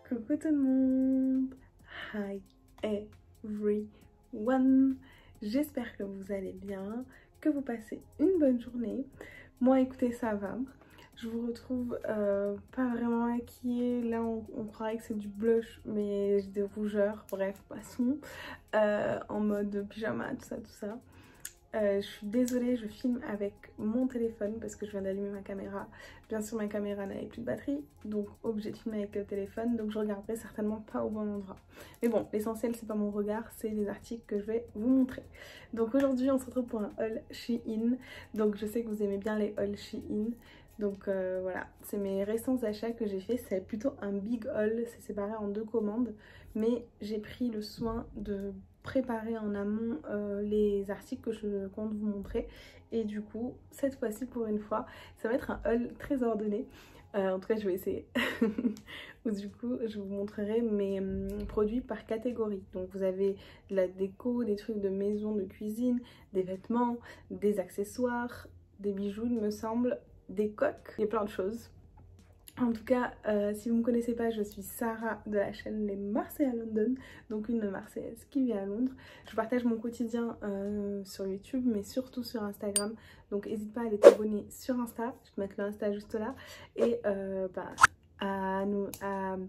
Coucou tout le monde! Hi everyone! J'espère que vous allez bien, que vous passez une bonne journée. Moi écoutez, ça va. Je vous retrouve pas vraiment maquillée. Là on croirait que c'est du blush mais j'ai des rougeurs, bref passons. En mode pyjama, tout ça. Je suis désolée, je filme avec mon téléphone parce que je viens d'allumer ma caméra. Bien sûr ma caméra n'avait plus de batterie, donc obligée de filmer avec le téléphone, donc je regarderai certainement pas au bon endroit. Mais bon, l'essentiel c'est pas mon regard, c'est les articles que je vais vous montrer. Donc aujourd'hui on se retrouve pour un haul Shein. Donc je sais que vous aimez bien les hauls Shein. Donc voilà, c'est mes récents achats que j'ai fait. C'est plutôt un big haul, c'est séparé en 2 commandes. Mais j'ai pris le soin de préparer en amont les articles que je compte vous montrer. Et du coup, cette fois-ci pour une fois, ça va être un haul très ordonné. En tout cas, je vais essayer. Où du coup, je vous montrerai mes produits par catégorie. Donc vous avez de la déco, des trucs de maison, de cuisine, des vêtements, des accessoires, des bijoux, il me semble, des coques, il y a plein de choses. En tout cas, si vous ne me connaissez pas, je suis Sarah de la chaîne Les Marseillais à London, donc une Marseillaise qui vit à Londres. Je partage mon quotidien sur YouTube, mais surtout sur Instagram. Donc n'hésite pas à aller t'abonner sur Insta, je vais mettre l'Insta juste là, et à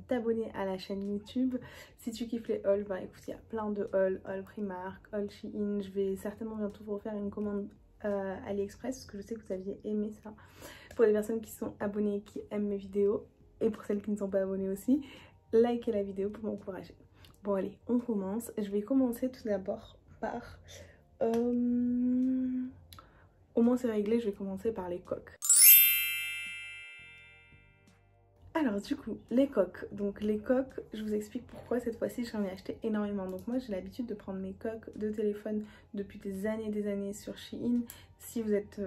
t'abonner à la chaîne YouTube. Si tu kiffes les hauls, bah écoute, il y a plein de hauls, haul Primark, haul Shein. Je vais certainement bientôt vous refaire une commande AliExpress, parce que je sais que vous aviez aimé ça. Pour les personnes qui sont abonnées et qui aiment mes vidéos, et pour celles qui ne sont pas abonnées aussi, likez la vidéo pour m'encourager. Bon allez, on commence. Je vais commencer tout d'abord par... Au moins c'est réglé, je vais commencer par les coques. Alors du coup, les coques. Donc les coques, je vous explique pourquoi cette fois-ci j'en ai acheté énormément. Donc moi j'ai l'habitude de prendre mes coques de téléphone depuis des années sur Shein. Si vous êtes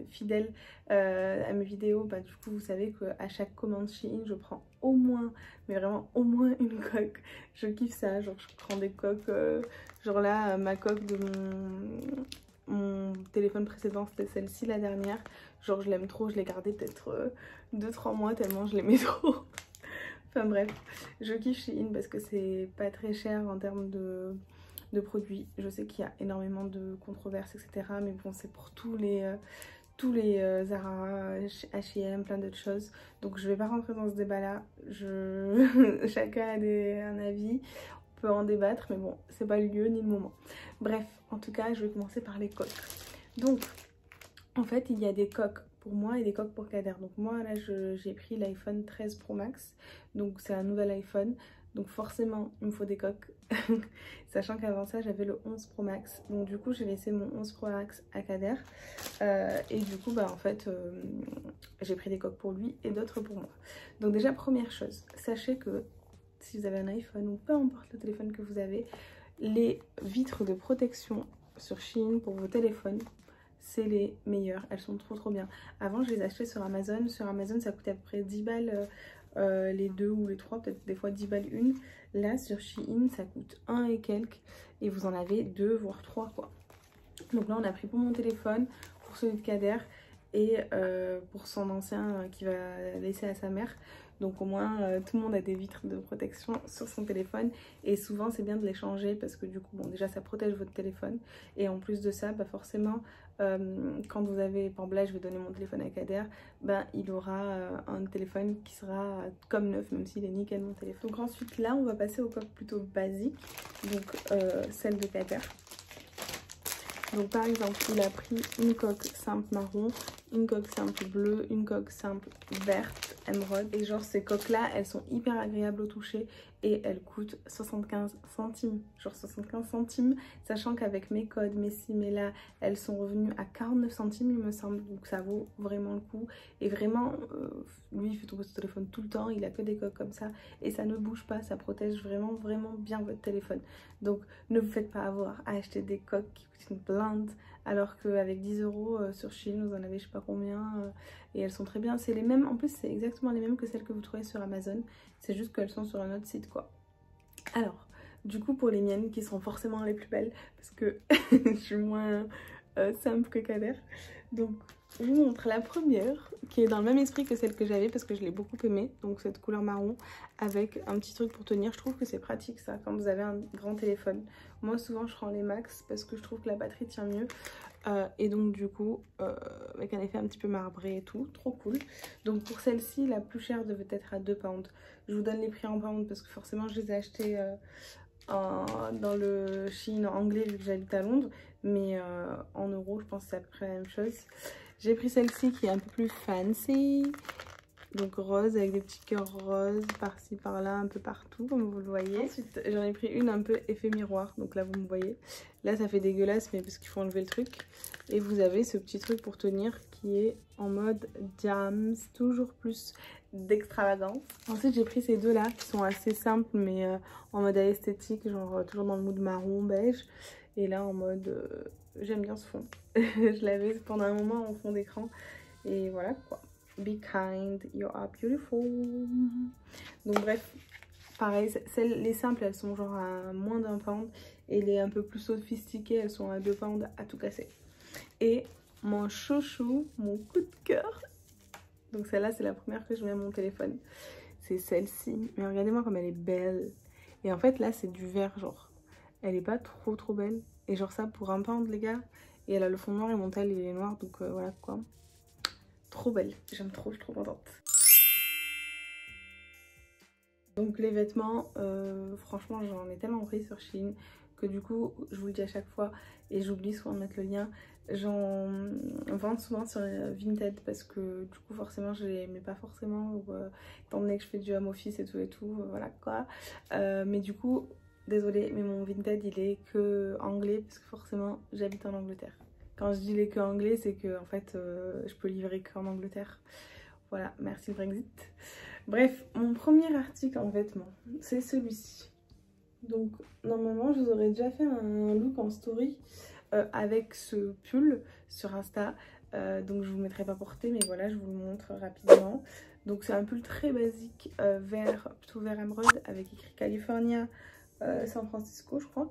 fidèle à mes vidéos, bah du coup vous savez qu'à chaque commande Shein je prends au moins, mais vraiment au moins une coque. Je kiffe ça, genre je prends des coques, genre là ma coque de mon téléphone précédent c'était celle-ci la dernière. Genre je l'aime trop, je l'ai gardée peut-être 2-3 mois tellement je l'aimais trop. Enfin bref, je kiffe Shein parce que c'est pas très cher en termes de produits. Je sais qu'il y a énormément de controverses etc. Mais bon c'est pour tous les Zara, H&M, plein d'autres choses. Donc je vais pas rentrer dans ce débat là. Chacun a un avis. On peut en débattre mais bon c'est pas le lieu ni le moment. Bref, en tout cas je vais commencer par les coques. Donc en fait il y a des coques pour moi et des coques pour Kader. Donc moi là j'ai pris l'iPhone 13 Pro Max, donc c'est un nouvel iPhone, donc forcément il me faut des coques. Sachant qu'avant ça j'avais le 11 Pro Max, donc du coup j'ai laissé mon 11 Pro Max à Kader et du coup bah en fait j'ai pris des coques pour lui et d'autres pour moi. Donc déjà première chose, sachez que si vous avez un iPhone ou peu importe le téléphone que vous avez, les vitres de protection sur Shein pour vos téléphones, c'est les meilleures, elles sont trop bien. Avant je les achetais sur Amazon ça coûtait à peu près 10 balles les 2 ou les 3, peut-être des fois 10 balles une. Là sur Shein ça coûte 1 et quelques et vous en avez 2 voire 3 quoi. Donc là on a pris pour mon téléphone, pour celui de Kader et pour son ancien qui va laisser à sa mère. Donc au moins tout le monde a des vitres de protection sur son téléphone et souvent c'est bien de les changer parce que du coup bon déjà ça protège votre téléphone et en plus de ça bah forcément quand vous avez, par exemple là je vais donner mon téléphone à Kader, bah il aura un téléphone qui sera comme neuf même s'il est nickel mon téléphone. Donc ensuite là on va passer aux coques plutôt basiques, donc celle de Kader. Donc par exemple il a pris une coque simple marron, une coque simple bleue, une coque simple verte émeraude. Et genre ces coques là elles sont hyper agréables au toucher et elles coûtent 75 centimes. Genre 75 centimes, sachant qu'avec mes codes, mes ci, mes là, elles sont revenues à 49 centimes il me semble. Donc ça vaut vraiment le coup. Et vraiment, lui il fait tomber son téléphone tout le temps, il a que des coques comme ça. Et ça ne bouge pas, ça protège vraiment bien votre téléphone. Donc ne vous faites pas avoir à acheter des coques qui coûtent une blinde. Alors qu'avec 10 € sur Shein, vous en avez je sais pas combien et elles sont très bien. C'est les mêmes, en plus c'est exactement les mêmes que celles que vous trouvez sur Amazon. C'est juste qu'elles sont sur un autre site quoi. Alors, du coup pour les miennes qui seront forcément les plus belles parce que je suis moins simple que Kader. Donc je vous montre la première qui est dans le même esprit que celle que j'avais parce que je l'ai beaucoup aimée. Donc cette couleur marron avec un petit truc pour tenir. Je trouve que c'est pratique ça quand vous avez un grand téléphone. Moi souvent je prends les max parce que je trouve que la batterie tient mieux. Et donc du coup avec un effet un petit peu marbré et tout, trop cool. Donc pour celle-ci la plus chère devait être à 2 pounds. Je vous donne les prix en pounds parce que forcément je les ai achetés dans le Shein anglais vu que j'habite à Londres. Mais en euros je pense que c'est à peu près la même chose. J'ai pris celle-ci qui est un peu plus fancy. Donc rose avec des petits cœurs roses par-ci par-là, un peu partout comme vous le voyez. Ensuite j'en ai pris une un peu effet miroir, donc là vous me voyez. Là ça fait dégueulasse mais parce qu'il faut enlever le truc. Et vous avez ce petit truc pour tenir qui est en mode diams, toujours plus d'extravagance. Ensuite j'ai pris ces deux là qui sont assez simples mais en mode esthétique, genre toujours dans le mood marron, beige. Et là en mode j'aime bien ce fond. Je l'avais pendant un moment en fond d'écran et voilà quoi. Be kind, you are beautiful. Donc bref, pareil, les simples elles sont genre à moins d'1 pound et les un peu plus sophistiquées elles sont à 2 pounds à tout casser. Et mon chouchou, mon coup de cœur, donc celle-là c'est la première que je mets à mon téléphone, c'est celle-ci. Mais regardez-moi comme elle est belle. Et en fait là c'est du vert genre, elle est pas trop belle. Et genre ça pour 1 pound les gars. Et elle a le fond noir et mon tel il est noir donc voilà quoi. Trop belle, j'aime trop, je suis trop contente. Donc les vêtements, franchement j'en ai tellement pris sur Shein que du coup je vous le dis à chaque fois et j'oublie souvent de mettre le lien. J'en vends souvent sur Vinted parce que du coup forcément je les mets pas forcément étant donné que je fais du home office et tout, voilà quoi. Mais du coup désolée mais mon Vinted il est que anglais parce que forcément j'habite en Angleterre. Quand je dis les que anglais, c'est que en fait, je peux livrer qu'en Angleterre. Voilà, merci le Brexit. Bref, mon premier article en vêtements, c'est celui-ci. Donc, normalement, je vous aurais déjà fait un look en story avec ce pull sur Insta. Donc, je vous mettrai pas porté, mais voilà, je vous le montre rapidement. Donc, c'est un pull très basique, vert, plutôt vert émeraude, avec écrit California. San Francisco je crois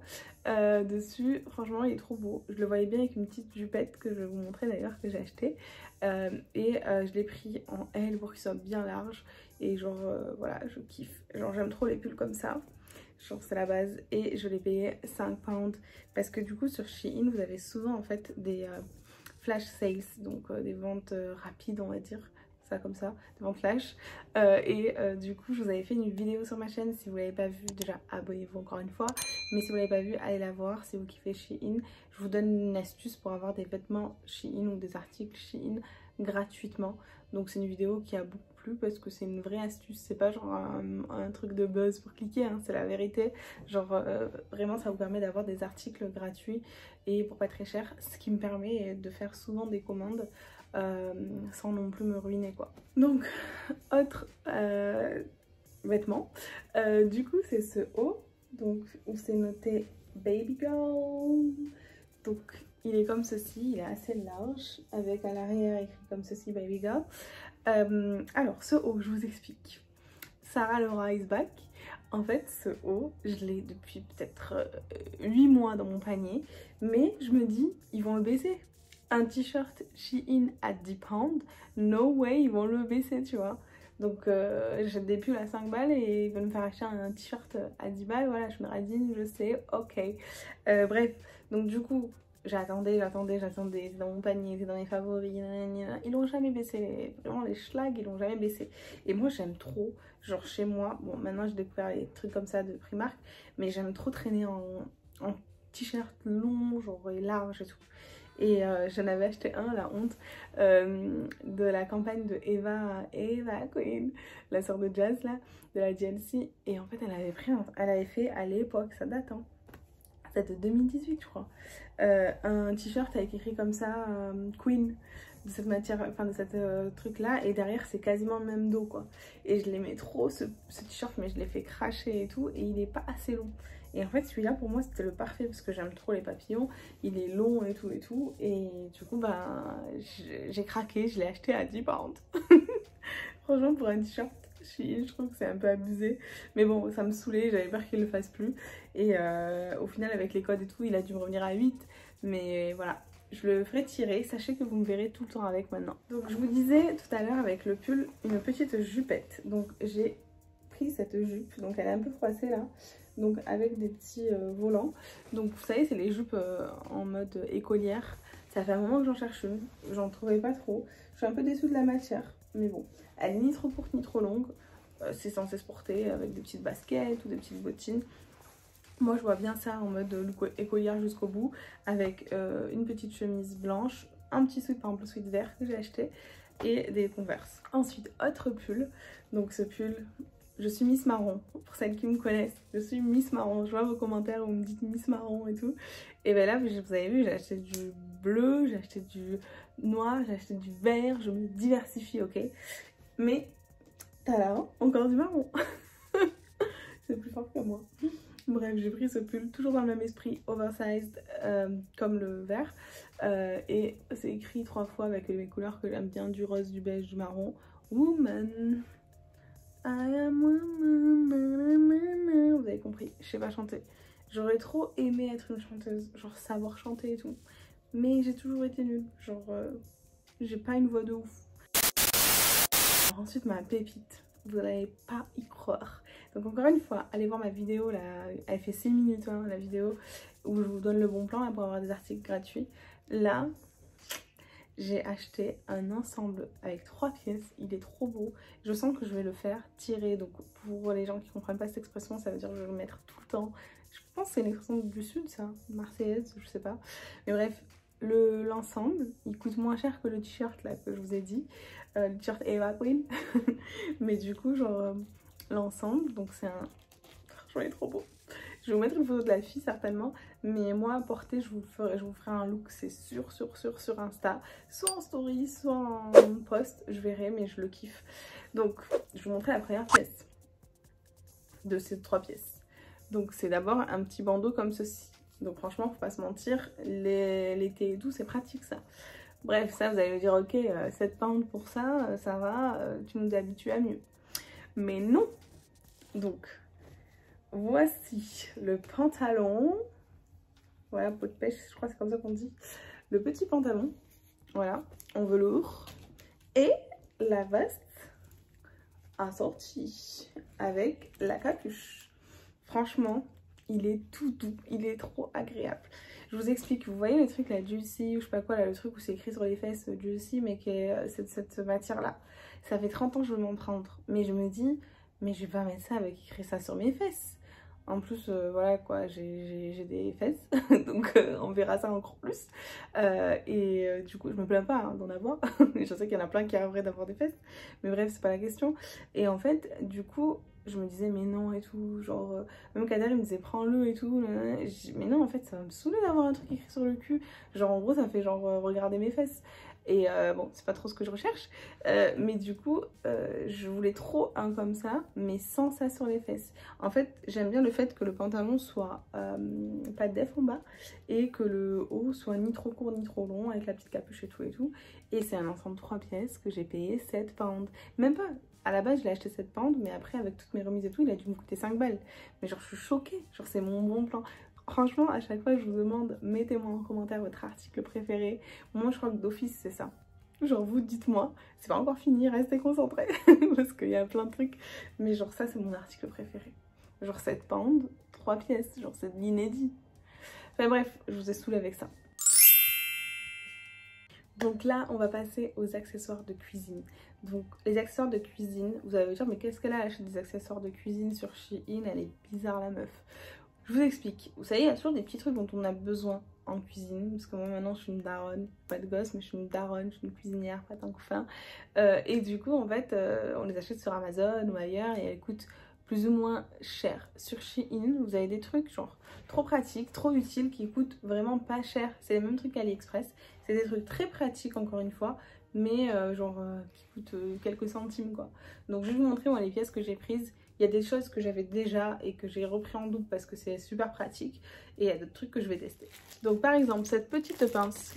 dessus. Franchement il est trop beau, je le voyais bien avec une petite jupette que je vais vous montrer d'ailleurs que j'ai acheté je l'ai pris en L pour qu'il soit bien large et genre voilà je kiffe, genre j'aime trop les pulls comme ça, genre c'est la base. Et je l'ai payé 5 pounds parce que du coup sur Shein vous avez souvent en fait des flash sales, donc des ventes rapides on va dire ça comme ça, devant flash du coup je vous avais fait une vidéo sur ma chaîne. Si vous l'avez pas vue, déjà abonnez-vous encore une fois, mais si vous l'avez pas vue allez la voir. Si vous kiffez Shein, je vous donne une astuce pour avoir des vêtements Shein ou des articles Shein gratuitement. Donc c'est une vidéo qui a beaucoup plu parce que c'est une vraie astuce, c'est pas genre un truc de buzz pour cliquer hein, c'est la vérité. Genre vraiment ça vous permet d'avoir des articles gratuits et pour pas très cher, ce qui me permet de faire souvent des commandes sans non plus me ruiner quoi. Donc autre vêtement, du coup c'est ce haut donc où c'est noté baby girl. Donc il est comme ceci, il est assez large avec à l'arrière écrit comme ceci baby girl. Alors ce haut je vous explique. Sarah Laura is back. En fait ce haut je l'ai depuis peut-être 8 mois dans mon panier, mais je me dis ils vont le baisser. Un t-shirt Shein à 10 pounds, no way ils vont le baisser tu vois. Donc j'ai des pulls à 5 balles et ils veulent me faire acheter un t-shirt à 10 balles, voilà je me radine, je sais, ok. Bref, donc du coup j'attendais, c'est dans mon panier, c'est dans les favoris, ils l'ont jamais baissé, vraiment les schlags ils l'ont jamais baissé. Et moi j'aime trop, genre chez moi, bon maintenant j'ai découvert les trucs comme ça de Primark, mais j'aime trop traîner en t-shirt long, genre large et tout. Et j'en avais acheté un, la honte, de la campagne de Eva Queen, la sœur de Jazz là, de la DLC. Et en fait elle avait fait à l'époque, ça date hein, ça date de 2018 je crois, un t-shirt avec écrit comme ça Queen, de cette matière, enfin de cette truc là, et derrière c'est quasiment le même dos quoi. Et je l'aimais trop ce t-shirt, mais je l'ai fait cracher et tout, et il est pas assez long. Et en fait celui-là pour moi c'était le parfait parce que j'aime trop les papillons, il est long et tout, et du coup bah j'ai craqué, je l'ai acheté à 10 pounds. Franchement pour un t-shirt je trouve que c'est un peu abusé, mais bon ça me saoulait, j'avais peur qu'il le fasse plus. Et au final avec les codes et tout il a dû me revenir à 8, mais voilà. je le ferai tirer. Sachez que vous me verrez tout le temps avec maintenant. Donc je vous disais tout à l'heure avec le pull, une petite jupette. Donc j'ai pris cette jupe, donc elle est un peu froissée là. Donc avec des petits volants. Donc vous savez, c'est les jupes en mode écolière. Ça fait un moment que j'en cherche une, j'en trouvais pas trop. Je suis un peu déçue de la matière, mais bon, elle est ni trop courte ni trop longue. C'est censé se porter avec des petites baskets ou des petites bottines. Moi je vois bien ça en mode look écolière jusqu'au bout, avec une petite chemise blanche, un petit sweat, par exemple le sweat vert que j'ai acheté, et des Converse. Ensuite, autre pull, donc ce pull, je suis Miss Marron, pour celles qui me connaissent, je suis Miss Marron. Je vois vos commentaires où vous me dites Miss Marron et tout. Et bien là, vous avez vu, j'ai acheté du bleu, j'ai acheté du noir, j'ai acheté du vert, je me diversifie, ok. Mais, tada, encore du marron. C'est plus fort que moi. Bref, j'ai pris ce pull, toujours dans le même esprit, oversized, comme le vert. Et c'est écrit 3 fois avec les couleurs que j'aime bien, du rose, du beige, du marron. Woman, I am woman, vous avez compris, je sais pas chanter. J'aurais trop aimé être une chanteuse, genre savoir chanter et tout. Mais j'ai toujours été nulle, genre j'ai pas une voix de ouf. Alors ensuite, ma pépite, vous n'allez pas y croire. Donc encore une fois, allez voir ma vidéo, là, elle fait 6 minutes hein, la vidéo, où je vous donne le bon plan là, pour avoir des articles gratuits. Là, j'ai acheté un ensemble avec 3 pièces, il est trop beau. Je sens que je vais le faire tirer, donc pour les gens qui ne comprennent pas cette expression, ça veut dire que je vais le mettre tout le temps. Je pense que c'est une expression du sud ça, marseillaise, je sais pas. Mais bref, l'ensemble, il coûte moins cher que le t-shirt là que je vous ai dit. Le t-shirt Eva Queen. Mais du coup, genre, l'ensemble, donc c'est un... Franchement, il est trop beau. Je vais vous mettre une photo de la fille certainement, mais moi à porter je vous ferai un look, c'est sûr sur Insta, soit en story, soit en post, je verrai, mais je le kiffe. Donc je vais vous montrer la première pièce de ces 3 pièces. Donc c'est d'abord un petit bandeau comme ceci. Donc franchement, faut pas se mentir, l'été et tout, c'est pratique ça. Bref, ça vous allez me dire ok, 7 pounds pour ça, ça va, tu nous habitues à mieux. Mais non. Donc voici le pantalon, voilà, peau de pêche, je crois que c'est comme ça qu'on dit, le petit pantalon, voilà, en velours, et la veste assortie avec la capuche. Franchement, il est tout doux, il est trop agréable. Je vous explique, vous voyez le truc là, Juicy, ou je sais pas quoi, là, le truc où c'est écrit sur les fesses, Juicy, mais qui est cette matière là. Ça fait 30 ans que je veux m'en prendre, mais je me dis, mais je vais pas mettre ça avec écrit ça sur mes fesses. En plus, voilà quoi, j'ai des fesses, donc on verra ça encore plus. Du coup, je me plains pas hein, d'en avoir. Je sais qu'il y en a plein qui rêveraient d'avoir des fesses, mais bref, c'est pas la question. Et en fait, du coup, je me disais, mais non et tout, genre, même Kader il me disait, prends-le et tout. Mais non, en fait, ça va me saouler d'avoir un truc écrit sur le cul. Genre, en gros, ça fait genre, regarder mes fesses. Et bon, c'est pas trop ce que je recherche, mais du coup, je voulais trop un comme ça, mais sans ça sur les fesses. En fait, j'aime bien le fait que le pantalon soit pas def en bas, et que le haut soit ni trop court ni trop long, avec la petite capuche et tout et tout. Et c'est un ensemble 3 pièces que j'ai payé 7 pounds. Même pas, à la base je l'ai acheté 7 pounds, mais après avec toutes mes remises et tout, il a dû me coûter 5 balles. Mais genre je suis choquée, genre c'est mon bon plan. Franchement, à chaque fois, je vous demande, mettez-moi en commentaire votre article préféré. Moi, je crois que d'office, c'est ça. Genre, vous, dites-moi. C'est pas encore fini, restez concentrés. Parce qu'il y a plein de trucs. Mais genre, ça, c'est mon article préféré. Genre, 7 pounds, 3 pièces. Genre, c'est de l'inédit. Enfin bref, je vous ai saoulé avec ça. Donc là, on va passer aux accessoires de cuisine. Donc, les accessoires de cuisine, vous allez me dire, mais qu'est-ce qu'elle a acheté des accessoires de cuisine sur Shein? Elle est bizarre, la meuf. Je vous explique. Vous savez, il y a toujours des petits trucs dont on a besoin en cuisine. Parce que moi, maintenant, je suis une daronne. Pas de gosse, mais je suis une daronne. Je suis une cuisinière, pas tant que fin. Et du coup, en fait, on les achète sur Amazon ou ailleurs. Et elles coûtent plus ou moins cher. Sur Shein, vous avez des trucs genre trop pratiques, trop utiles, qui coûtent vraiment pas cher. C'est les mêmes trucs qu'AliExpress. C'est des trucs très pratiques, encore une fois. Mais qui coûtent quelques centimes, quoi. Donc, je vais vous montrer, moi, les pièces que j'ai prises. Il y a des choses que j'avais déjà et que j'ai repris en double parce que c'est super pratique. Et il y a d'autres trucs que je vais tester. Donc par exemple, cette petite pince.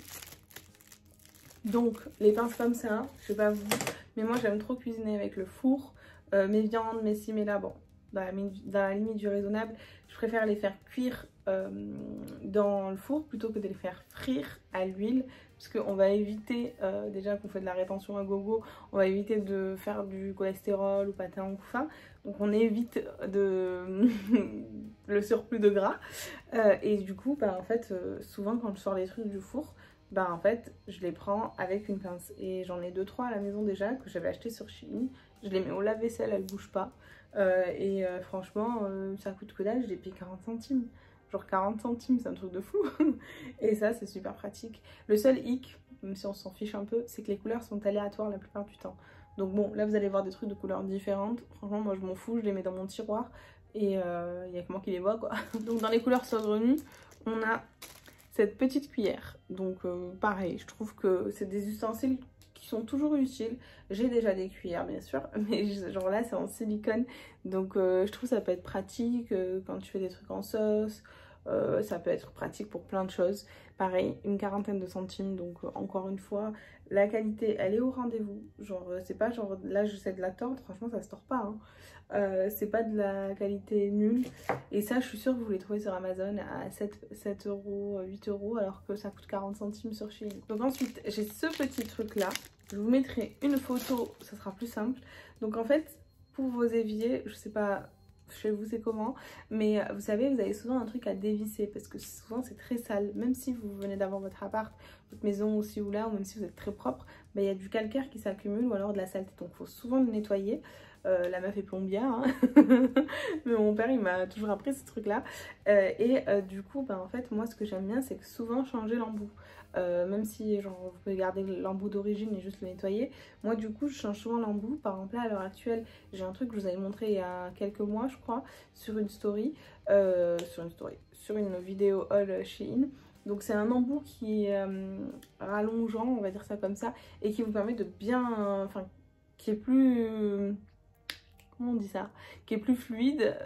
Donc les pinces comme ça, je sais pas vous, mais moi j'aime trop cuisiner avec le four. Mes viandes, mes ci, mes là, bon, dans la limite du raisonnable, je préfère les faire cuire dans le four plutôt que de les faire frire à l'huile, parce qu'on va éviter, déjà qu'on fait de la rétention à gogo, on va éviter de faire du cholestérol ou patin ou faim, donc on évite de le surplus de gras. Et du coup, bah, en fait, souvent quand je sors les trucs du four, bah en fait je les prends avec une pince, et j'en ai 2-3 à la maison déjà que j'avais acheté sur Shein. Je les mets au lave-vaisselle, elles bougent pas, franchement ça coûte que dalle, je les paye 40 centimes. Genre 40 centimes, c'est un truc de fou. Et ça, c'est super pratique. Le seul hic, même si on s'en fiche un peu, c'est que les couleurs sont aléatoires la plupart du temps. Donc bon, là vous allez voir des trucs de couleurs différentes. Franchement, moi je m'en fous, je les mets dans mon tiroir. Et il n'y a que moi qui les vois, quoi. Donc dans les couleurs saugrenues, on a cette petite cuillère. Donc pareil, je trouve que c'est des ustensiles qui sont toujours utiles. J'ai déjà des cuillères bien sûr, mais genre là c'est en silicone, donc je trouve que ça peut être pratique quand tu fais des trucs en sauce. Ça peut être pratique pour plein de choses. Pareil, une quarantaine de centimes, donc encore une fois, la qualité elle est au rendez-vous. Genre c'est pas genre là j'essaie de la tordre, franchement ça se tord pas, hein. C'est pas de la qualité nulle. Et ça je suis sûre que vous les trouvez sur Amazon à 7 euros, 8 euros, alors que ça coûte 40 centimes sur Shein. Donc ensuite j'ai ce petit truc là. Je vous mettrai une photo, ça sera plus simple. Donc en fait, pour vos éviers, je sais pas chez vous c'est comment, mais vous savez, vous avez souvent un truc à dévisser parce que souvent c'est très sale. Même si vous venez d'avoir votre appart, votre maison aussi ou là, ou même si vous êtes très propre, bah, y a du calcaire qui s'accumule ou alors de la saleté. Donc il faut souvent le nettoyer. La meuf est plombière, hein. Mais mon père il m'a toujours appris ce truc là. Du coup, bah, en fait, moi ce que j'aime bien, c'est que souvent changer l'embout. Même si genre vous pouvez garder l'embout d'origine et juste le nettoyer, moi du coup je change souvent l'embout. Par exemple là à l'heure actuelle j'ai un truc que je vous avais montré il y a quelques mois je crois sur une sur une vidéo haul Shein. Donc c'est un embout qui est rallongeant, on va dire ça comme ça, et qui vous permet de bien, enfin qui est plus, comment on dit ça, qui est plus fluide,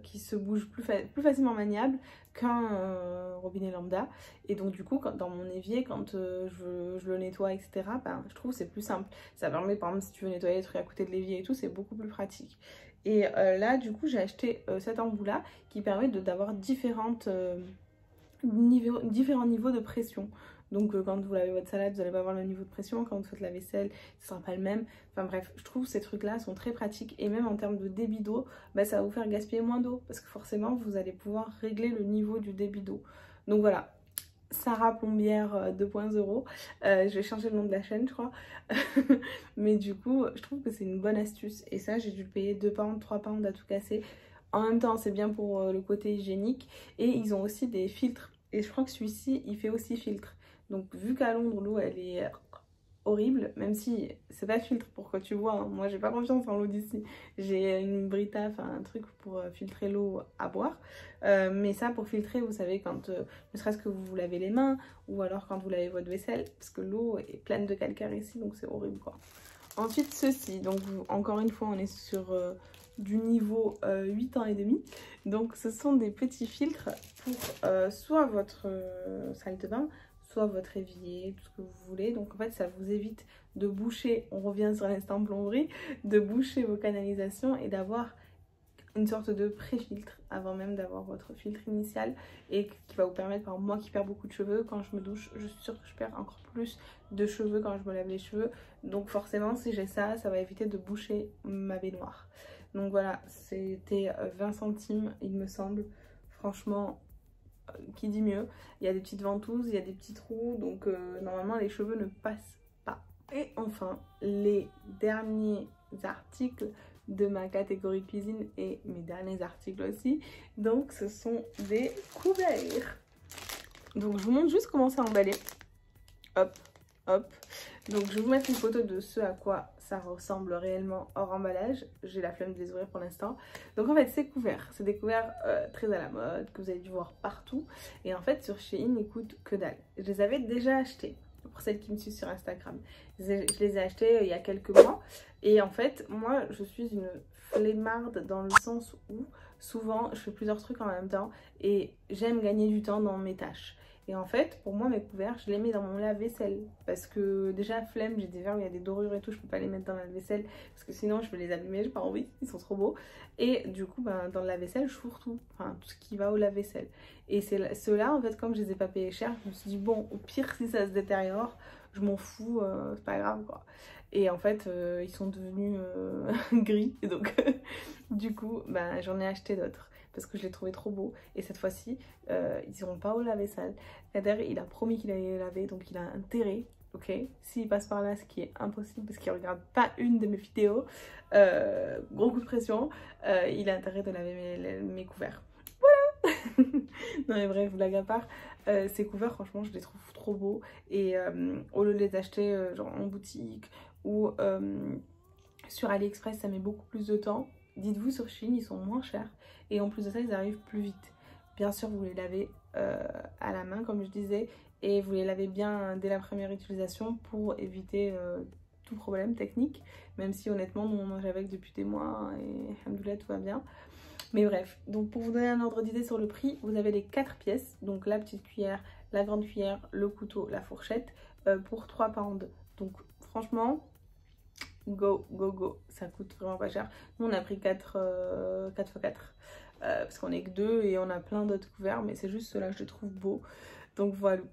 qui se bouge plus facilement maniable qu'un robinet lambda. Et donc du coup dans mon évier quand je le nettoie etc, ben, je trouve c'est plus simple. Ça permet par exemple si tu veux nettoyer les trucs à côté de l'évier et tout, c'est beaucoup plus pratique. Et là du coup j'ai acheté cet embout là qui permet d'avoir différents niveaux de pression. Donc quand vous lavez votre salade, vous n'allez pas avoir le niveau de pression. Quand vous faites la vaisselle, ce sera pas le même. Enfin bref, je trouve que ces trucs-là sont très pratiques. Et même en termes de débit d'eau, bah, ça va vous faire gaspiller moins d'eau. Parce que forcément, vous allez pouvoir régler le niveau du débit d'eau. Donc voilà, Sarah Plombière 2.0. Je vais changer le nom de la chaîne, je crois. Mais du coup, je trouve que c'est une bonne astuce. Et ça, j'ai dû le payer 2 pounds, 3 pounds à tout casser. En même temps, c'est bien pour le côté hygiénique. Et ils ont aussi des filtres. Et je crois que celui-ci, il fait aussi filtre. Donc vu qu'à Londres, l'eau, elle est horrible, même si c'est pas filtre pour que tu vois, hein. Moi, j'ai pas confiance en l'eau d'ici. J'ai une Brita, enfin un truc pour filtrer l'eau à boire. Mais ça, pour filtrer, vous savez, quand ne serait-ce que vous vous lavez les mains, ou alors quand vous lavez votre vaisselle, parce que l'eau est pleine de calcaire ici, donc c'est horrible, quoi. Ensuite, ceci. Donc encore une fois, on est sur du niveau 8 ans et demi. Donc ce sont des petits filtres pour soit votre salle de bain, soit votre évier, tout ce que vous voulez. Donc en fait ça vous évite de boucher, on revient sur l'instant plomberie, de boucher vos canalisations et d'avoir une sorte de pré-filtre avant même d'avoir votre filtre initial, et qui va vous permettre, par exemple moi qui perds beaucoup de cheveux, quand je me douche, je suis sûre que je perds encore plus de cheveux quand je me lave les cheveux. Donc forcément si j'ai ça, ça va éviter de boucher ma baignoire. Donc voilà, c'était 20 centimes il me semble. Franchement, qui dit mieux. Il y a des petites ventouses, il y a des petits trous, donc normalement les cheveux ne passent pas. Et enfin, les derniers articles de ma catégorie cuisine et mes derniers articles aussi. Donc ce sont des couverts. Donc je vous montre juste comment c'est emballé. Hop, hop. Donc je vais vous mettre une photo de ce à quoi ça ressemble réellement hors emballage. J'ai la flemme de les ouvrir pour l'instant. Donc en fait c'est couvert. C'est des couverts très à la mode que vous avez dû voir partout. Et en fait sur Shein ils coûtent que dalle. Je les avais déjà achetés. Pour celles qui me suivent sur Instagram. Je les ai achetés il y a quelques mois. Et en fait moi je suis une flemmarde dans le sens où souvent je fais plusieurs trucs en même temps. Et j'aime gagner du temps dans mes tâches. Et en fait, pour moi, mes couverts, je les mets dans mon lave-vaisselle. Parce que déjà, flemme, j'ai des verres où il y a des dorures et tout, je peux pas les mettre dans la vaisselle. Parce que sinon, je vais les abîmer, j'ai pas envie, ils sont trop beaux. Et du coup, ben, dans le lave-vaisselle, je fourre tout. Enfin, tout ce qui va au lave-vaisselle. Et ceux-là, en fait, comme je les ai pas payés cher, je me suis dit, bon, au pire, si ça se détériore, je m'en fous, c'est pas grave, quoi. Et en fait, ils sont devenus gris. Et donc, du coup, ben, j'en ai acheté d'autres. Parce que je les trouvais trop beaux. Et cette fois-ci, ils iront pas au lave-vaisselle. Kader, il a promis qu'il allait les laver, donc il a intérêt, ok, s'il passe par là, ce qui est impossible parce qu'il regarde pas une de mes vidéos, gros coup de pression, il a intérêt de laver mes couverts. Voilà. Non mais bref, blague à part, ces couverts, franchement, je les trouve trop beaux. Et au lieu de les acheter genre en boutique ou sur AliExpress, ça met beaucoup plus de temps. Dites-vous, sur Shein, ils sont moins chers. Et en plus de ça, ils arrivent plus vite. Bien sûr, vous les lavez à la main, comme je disais. Et vous les lavez bien dès la première utilisation pour éviter tout problème technique. Même si honnêtement, nous on mange avec depuis des mois. Et alhamdoulilah, tout va bien. Mais bref, donc pour vous donner un ordre d'idée sur le prix, vous avez les 4 pièces. Donc la petite cuillère, la grande cuillère, le couteau, la fourchette. Pour 3 pounds. Donc franchement... Go, go, go, ça coûte vraiment pas cher. Nous on a pris 4 x 4 parce qu'on est que 2 et on a plein d'autres couverts, mais c'est juste ceux-là que je trouve beaux. Donc voilà.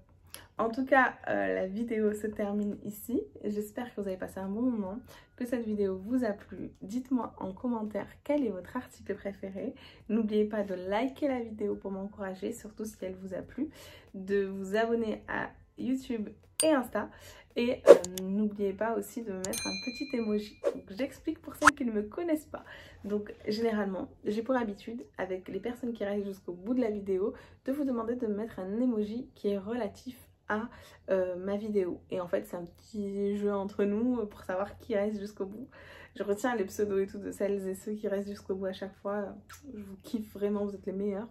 En tout cas, la vidéo se termine ici. J'espère que vous avez passé un bon moment, que cette vidéo vous a plu. Dites-moi en commentaire quel est votre article préféré. N'oubliez pas de liker la vidéo pour m'encourager, surtout si elle vous a plu, de vous abonner à YouTube et Insta. Et n'oubliez pas aussi de mettre un petit emoji. J'explique pour celles qui ne me connaissent pas. Donc généralement, j'ai pour habitude, avec les personnes qui restent jusqu'au bout de la vidéo, de vous demander de mettre un emoji qui est relatif à ma vidéo. Et en fait, c'est un petit jeu entre nous pour savoir qui reste jusqu'au bout. Je retiens les pseudos et tout de celles et ceux qui restent jusqu'au bout à chaque fois. Je vous kiffe vraiment, vous êtes les meilleurs.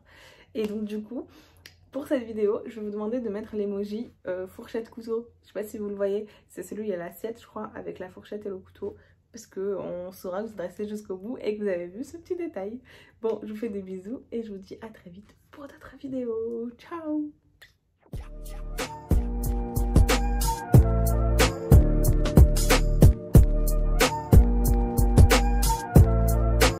Et donc du coup... Pour cette vidéo, je vais vous demander de mettre l'emoji fourchette couteau. Je sais pas si vous le voyez, c'est celui où il y a l'assiette, je crois, avec la fourchette et le couteau. Parce qu'on saura que vous êtes resté jusqu'au bout et que vous avez vu ce petit détail. Bon, je vous fais des bisous et je vous dis à très vite pour d'autres vidéos. Ciao!